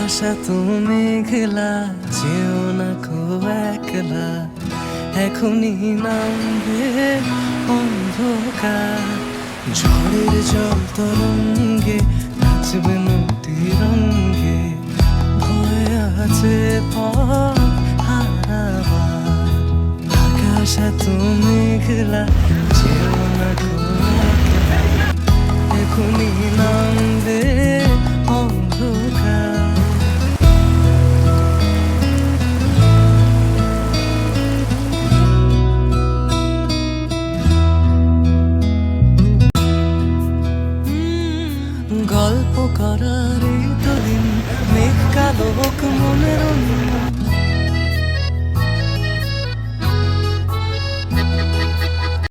আশা তুমি মেঘলা, যেও না কো একলা, এখনই নামবে অন্ধকার। ঝড়ের জল তরঙ্গে নাচবে নদী রঙ্গে, বয়ে আছে পথ হারাবার। আকাশ তুমি মেঘলা, যেও না কো একলা, এখনই নামবে